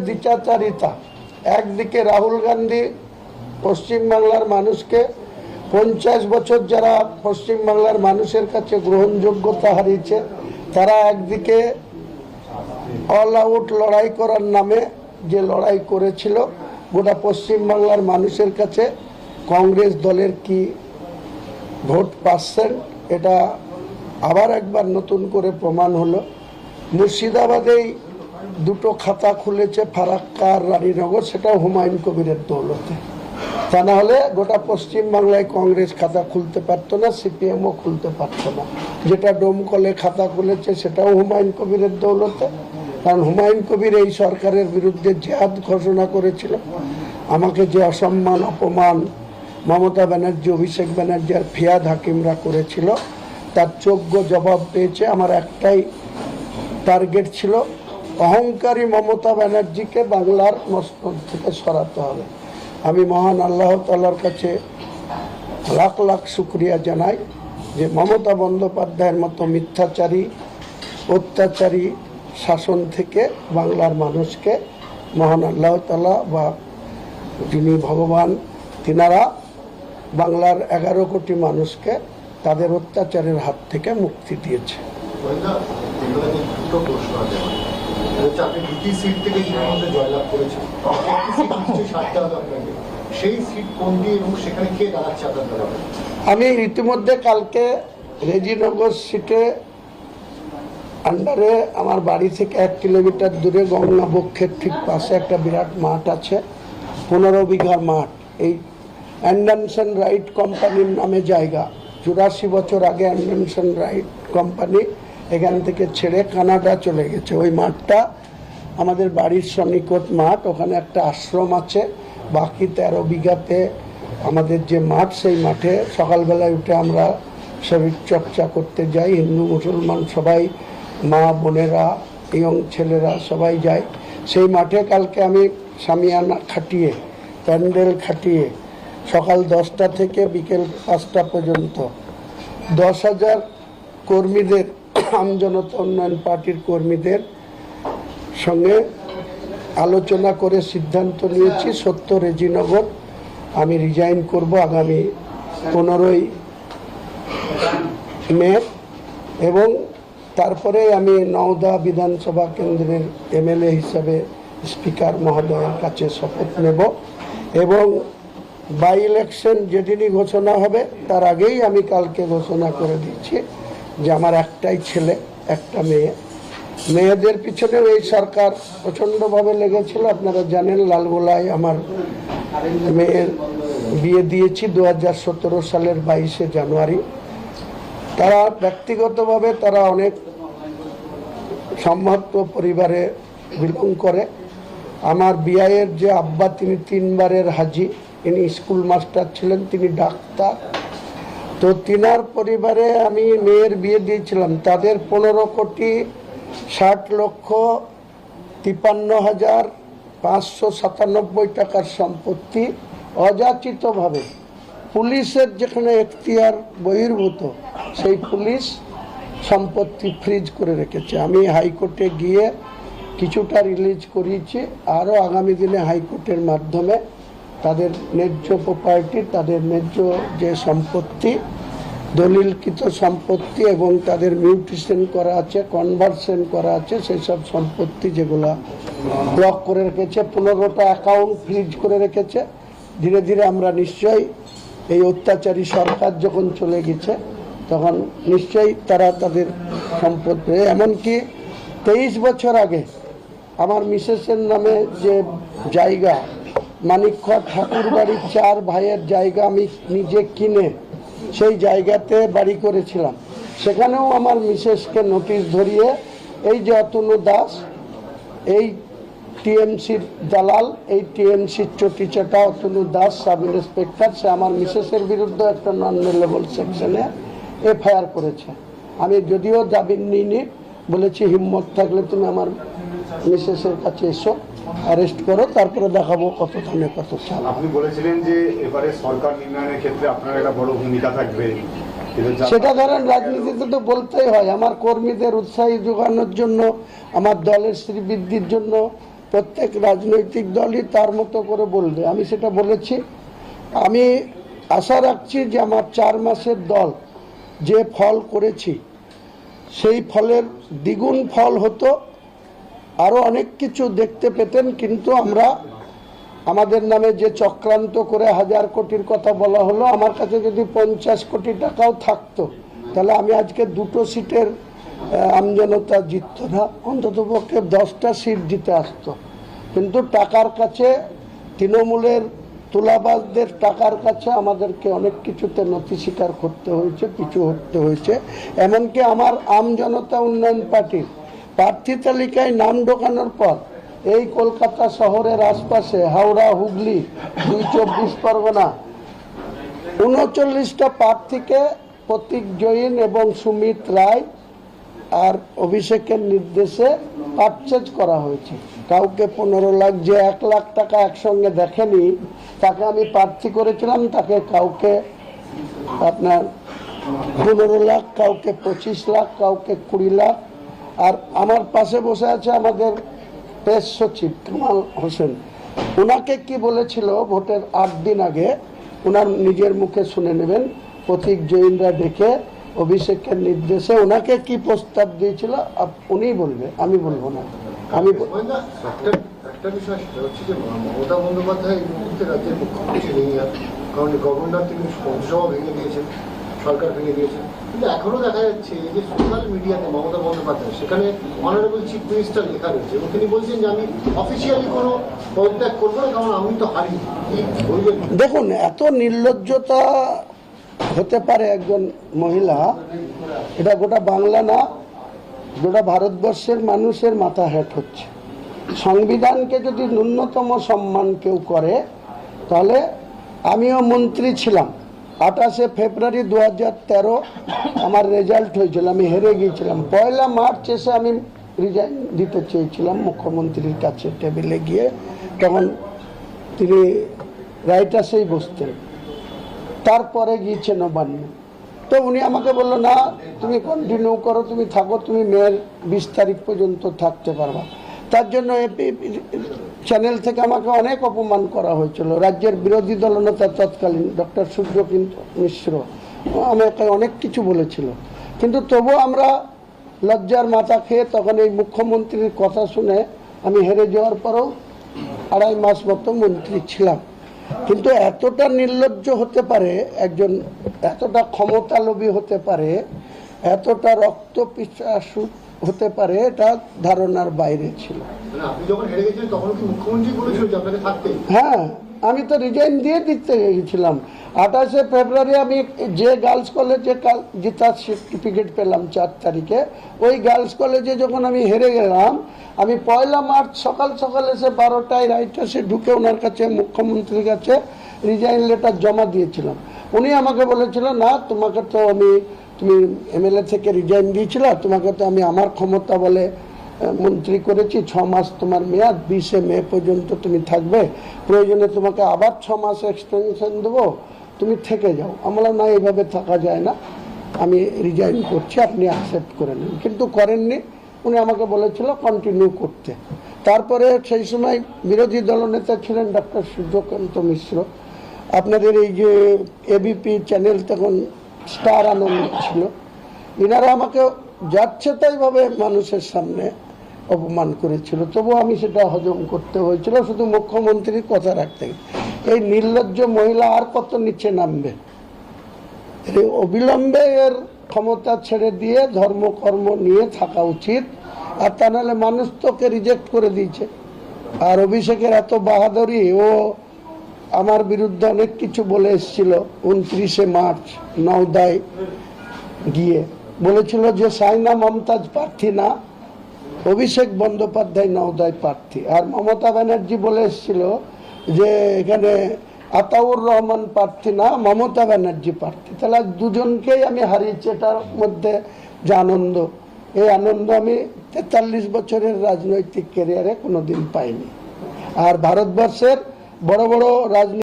দ্বিচারিতা। একদিকে রাহুল গান্ধী পশ্চিমবাংলার মানুষকে 50 বছর যারা পশ্চিমবাংলার মানুষের কাছে গ্রহণযোগ্যতা হারিয়েছে, তারা একদিকে অল আউট লড়াই করার নামে যে লড়াই করেছিল গোটা পশ্চিমবাংলার মানুষের কাছে কংগ্রেস দলের কি ভোট পাচ্ছেন এটা আবার একবার নতুন করে প্রমাণ হলো। মুর্শিদাবাদেই দুটো খাতা খুলেছে, ফারাক্কা আর রানীনগর, সেটাও হুমায়ুন কবিরের দৌলতে। তা না হলে গোটা পশ্চিমবাংলায় কংগ্রেস খাতা খুলতে পারতো না, সিপিএমও খুলতে পারতো না। যেটা ডোমকলে খাতা খুলেছে সেটাও হুমায়ুন কবিরের দৌলতে, কারণ হুমায়ুন কবির এই সরকারের বিরুদ্ধে জেহাদ ঘোষণা করেছিল। আমাকে যে অসম্মান অপমান মমতা ব্যানার্জি, অভিষেক ব্যানার্জি আর ফিয়াদ হাকিমরা করেছিল তার যোগ্য জবাব পেয়েছে। আমার একটাই টার্গেট ছিল, অহংকারী মমতা ব্যানার্জিকে বাংলার মস্তক থেকে সরাতে হবে। আমি মহান আল্লাহ তাআলার কাছে লাখ লাখ শুকরিয়া জানাই যে মমতা বন্দ্যোপাধ্যায়ের মতো মিথ্যাচারী অত্যাচারী শাসন থেকে বাংলার মানুষকে মহান আল্লাহ তাআলা বা যিনি ভগবান, তিনারা বাংলার 11 কোটি মানুষকে তাদের অত্যাচারের হাত থেকে মুক্তি দিয়েছে। আমি ইতিমধ্যে কালকে রেজিনগর সিটে আন্ডারে আমার বাড়ি থেকে 1 কিলোমিটার দূরে গঙ্গা বক্ষের ঠিক পাশে একটা বিরাট মাঠ আছে, 15 বিঘা মাঠ। এই অ্যান্ডারসন রাইট কোম্পানির নামে জায়গা। 84 বছর আগে অ্যান্ডারসন রাইট কোম্পানি এখান থেকে ছেড়ে কানাডা চলে গেছে। ওই মাঠটা আমাদের বাড়ির সন্নিকট মাঠ, ওখানে একটা আশ্রম আছে। বাকি 13 বিঘাতে আমাদের যে মাঠ, সেই মাঠে সকালবেলায় উঠে আমরা শরীর চর্চা করতে যাই। হিন্দু মুসলমান সবাই, মা বোনেরা, ইয়ং ছেলেরা সবাই যায় সেই মাঠে। কালকে আমি সামিয়ানা খাটিয়ে, প্যান্ডেল খাটিয়ে সকাল 10টা থেকে বিকেল 5টা পর্যন্ত 10,000 কর্মীদের, আমজনতা উন্নয়ন পার্টির কর্মীদের সঙ্গে আলোচনা করে সিদ্ধান্ত নিয়েছি 70 রেজিনগর আমি রিজাইন করব আগামী 15ই মে, এবং তারপরে আমি নওদা বিধানসভা কেন্দ্রের এমএলএ হিসাবে স্পিকার মহোদয়ের কাছে শপথ নেব। এবং বাই ইলেকশন যেদিনই ঘোষণা হবে তার আগেই আমি কালকে ঘোষণা করে দিচ্ছি যে আমার একটাই ছেলে, একটা মেয়ে। মেয়েদের পিছনেও এই সরকার প্রচণ্ডভাবে লেগেছিল। আপনারা জানেন, লালগোলায় আমার মেয়ের বিয়ে দিয়েছি 2017 সালের 22শে জানুয়ারি। তারা ব্যক্তিগতভাবে তারা অনেক সম্ভ্রান্ত পরিবারে বিলং করে। আমার বিয়ের যে আব্বা, তিনি 3 বারের হাজি, তিনি স্কুল মাস্টার ছিলেন, তিনি ডাক্তার। তো তিনার পরিবারে আমি মেয়ের বিয়ে দিয়েছিলাম। তাদের 15,53,597 টাকার সম্পত্তি অযাচিতভাবে, পুলিশের যেখানে এখতিয়ার বহির্ভূত, সেই পুলিশ সম্পত্তি ফ্রিজ করে রেখেছে। আমি হাইকোর্টে গিয়ে কিছুটা রিলিজ করিয়েছি, আরও আগামী দিনে হাইকোর্টের মাধ্যমে তাদের ন্যায্য প্রপার্টি, তাদের ন্যায্য যে সম্পত্তি, দলিলকৃত সম্পত্তি এবং তাদের মিউটেশন করা আছে, কনভার্সন করা আছে, সেই সব সম্পত্তি যেগুলো ব্লক করে রেখেছে, 15টা অ্যাকাউন্ট ফ্রিজ করে রেখেছে। ধীরে ধীরে আমরা নিশ্চয়ই এই অত্যাচারী সরকার যখন চলে গেছে তখন নিশ্চয়ই তারা তাদের সম্পদ পেয়ে, এমনকি 23 বছর আগে আমার মিসেসের নামে যে জায়গা, মানিকখোয়া ঠাকুর বাড়ির 4 ভাইয়ের জায়গা আমি নিজে কিনে সেই জায়গাতে বাড়ি করেছিলাম। সেখানেও আমার মিসেসকে নোটিশ ধরিয়ে, এই যে অতনু দাস, এই টিএমসির দালাল, এই টিএমসির চটিচাটা অতনু দাস সাব ইন্সপেক্টর, সে আমার মিসেসের বিরুদ্ধে একটা নন লেভেল সেকশনে এফআইআর করেছে। আমি যদিও জামিন নিইনি, বলেছি হিম্মত থাকলে তুমি আমার মিসেসের কাছে এসো, অ্যারেস্ট করো, তারপরে দেখাবো কত ধানে কত চাল। আপনি বলেছিলেন যে এবারে সরকার নির্ণয়ের ক্ষেত্রে আপনার একটা বড় ভূমিকা থাকবে, সেটা ধরেন রাজনীতিতে তো বলতেই হয়। আমার কর্মীদের উৎসাহী যোগানোর জন্য, আমার দলের শ্রীবৃদ্ধির জন্য প্রত্যেক রাজনৈতিক দলই তার মতো করে বলবে, আমি সেটা বলেছি। আমি আশা রাখছি যে আমার 4 মাসের দল যে ফল করেছি সেই ফলের দ্বিগুণ ফল হতো, আরও অনেক কিছু দেখতে পেতেন। কিন্তু আমরা আমাদের নামে যে চক্রান্ত করে 1000 কোটির কথা বলা হলো, আমার কাছে যদি 50 কোটি টাকাও থাকতো তাহলে আমি আজকে 2টো সিটের আমজনতা জিততো না, অন্ততপক্ষে 10টা সিট জিতে আসতো। কিন্তু টাকার কাছে, তৃণমূলের তুলাবাজদের টাকার কাছে আমাদেরকে অনেক কিছুতে নথি স্বীকার করতে হয়েছে, পিছু হতে হয়েছে। এমনকি আমার আমজনতা উন্নয়ন পার্টির প্রার্থী তালিকায় নাম ঢোকানোর পর এই কলকাতা শহরের আশপাশে হাওড়া, হুগলি, 24 পরগনা 39টা প্রার্থীকে প্রতীক জৈন এবং সুমিত রায় আর অভিষেকের নির্দেশে পারচেজ করা হয়েছে। কাউকে 15 লাখ, যে 1 লাখ টাকা একসঙ্গে দেখেনি তাকে আমি প্রার্থী করেছিলাম, তাকে কাউকে আপনার 15 লাখ, কাউকে 25 লাখ, কাউকে 20 লাখ। আর আমার পাশে বসে আছে আমাদের প্রেস সচিব কামাল হোসেন, ওনাকে কি বলেছিল ভোটের 8 দিন আগে, ওনার নিজের মুখে শুনে নেবেন। প্রতীক জৈনরা ডেকে অভিষেকের নির্দেশে ওনাকে কি প্রস্তাব দিয়েছিল উনিই বলবে, আমি বলবো না। আমি একটা বিষয় সেটা হচ্ছে যে মমতা বন্দ্যোপাধ্যায় এই মুহূর্তে রাজ্যের মুখ্যমন্ত্রী নেই, আর কারণ গভর্নর তিনি মন্ত্রিসভা ভেঙে দিয়েছেন, সরকার ভেঙে দিয়েছেন। কিন্তু এখনো দেখা যাচ্ছে যে সোশ্যাল মিডিয়াতে মমতা বন্দ্যোপাধ্যায় সেখানে অনারেবল চিফ মিনিস্টার লেখা রয়েছে এবং তিনি বলছেন যে আমি অফিসিয়ালি কোনো পদত্যাগ করবো না, কারণ আমি তো হারি। দেখুন, এত নির্লজ্জতা হতে পারে একজন মহিলা, এটা গোটা বাংলা না, গোটা ভারতবর্ষের মানুষের মাথা হেঁট হচ্ছে। সংবিধানকে যদি ন্যূনতম সম্মান কেউ করে, তাহলে আমিও মন্ত্রী ছিলাম। 28শে ফেব্রুয়ারি 2013 আমার রেজাল্ট হয়েছিল, আমি হেরে গিয়েছিলাম। 1 মার্চ এসে আমি রিজাইন দিতে চেয়েছিলাম মুখ্যমন্ত্রীর কাছে, টেবিলে গিয়ে, তখন তিনি রাইটাসেই বসতেন। তারপরে গিয়েছে নবান্ন, তো উনি আমাকে বললো না তুমি কন্টিনিউ করো, তুমি থাকো, তুমি মেয়ের 20 তারিখ পর্যন্ত থাকতে পারবা। তার জন্য এপি চ্যানেল থেকে আমাকে অনেক অপমান করা হয়েছিল। রাজ্যের বিরোধী দলনেতা তৎকালীন ডক্টর সূর্যকান্ত মিশ্র আমাকে অনেক কিছু বলেছিল, কিন্তু তবুও আমরা লজ্জার মাথা খেয়ে তখন এই মুখ্যমন্ত্রীর কথা শুনে আমি হেরে যাওয়ার পরেও 2.5 মাস মতো মন্ত্রী ছিলাম। কিন্তু এতটা নির্লজ্জ হতে পারে একজন, এতটা ক্ষমতালোভী হতে পারে, এতটা রক্ত পিপাসু হতে পারে, এটা ধারণার বাইরে ছিল। আপনি যখন হেরে গেছিলেন তখন কি মুখ্যমন্ত্রী বলেছিল যে আপনাকে থাকতে? হ্যাঁ, আমি তো রিজাইন দিয়ে দিতে গেছিলাম। 28শে ফেব্রুয়ারি আমি যে গার্লস কলেজে জেতার সার্টিফিকেট পেলাম 4 তারিখে, ওই গার্লস কলেজে যখন আমি হেরে গেলাম, আমি 1 মার্চ সকাল সকাল এসে 12টায় রাইটাসে ঢুকে ওনার কাছে, মুখ্যমন্ত্রীর কাছে রিজাইন লেটার জমা দিয়েছিলাম। উনি আমাকে বলেছিল না তোমাকে তো তুমি এমএলএ থেকে রিজাইন দিয়েছিল, তোমাকে তো আমি আমার ক্ষমতা বলে মন্ত্রী করেছি, 6 মাস তোমার মেয়াদ, 20শে মে পর্যন্ত তুমি থাকবে, প্রয়োজনে তোমাকে আবার 6 মাস এক্সটেনশন দেবো, তুমি থেকে যাও। আমরা না, এইভাবে থাকা যায় না, আমি রিজাইন করছি, আপনি অ্যাকসেপ্ট করে নেন। কিন্তু করেননি, উনি আমাকে বলেছিল কন্টিনিউ করতে। তারপরে সেই সময় বিরোধী দলনেতা ছিলেন ডক্টর সূর্যকান্ত মিশ্র, আপনাদের এই যে এবিপি চ্যানেল তখন স্টার আনন্দ ছিল, এনারা আমাকে যাচ্ছে তাইভাবে মানুষের সামনে অপমান করেছিল, তবু আমি সেটা হজম করতে হয়েছিল শুধু মুখ্যমন্ত্রীর কথা রাখতে। এই নির্লজ্জ মহিলা আর কত নিচে নামবে? অবিলম্বে এর ক্ষমতা ছেড়ে দিয়ে ধর্মকর্ম নিয়ে থাকা উচিত, আর তা নাহলে মানুষ তোকে রিজেক্ট করে দিয়েছে। আর অভিষেকের এত বাহাদুরি, ও আমার বিরুদ্ধে অনেক কিছু বলে এসেছিল। 29শে মার্চ নওদায় গিয়ে বলেছিল যে সাইনা মমতাজ প্রার্থী না, অভিষেক বন্দ্যোপাধ্যায় নওদায় প্রার্থী। আর মমতা ব্যানার্জি বলে এসেছিল যে এখানে আতাউর রহমান প্রার্থী না, মমতা ব্যানার্জি প্রার্থী। তাহলে দুজনকেই আমি হারিয়েছি, এটার মধ্যে যে আনন্দ, এই আনন্দ আমি 43 বছরের রাজনৈতিক ক্যারিয়ারে কোনোদিন পাইনি। আর ভারতবর্ষের বড় বড় রাজনীতি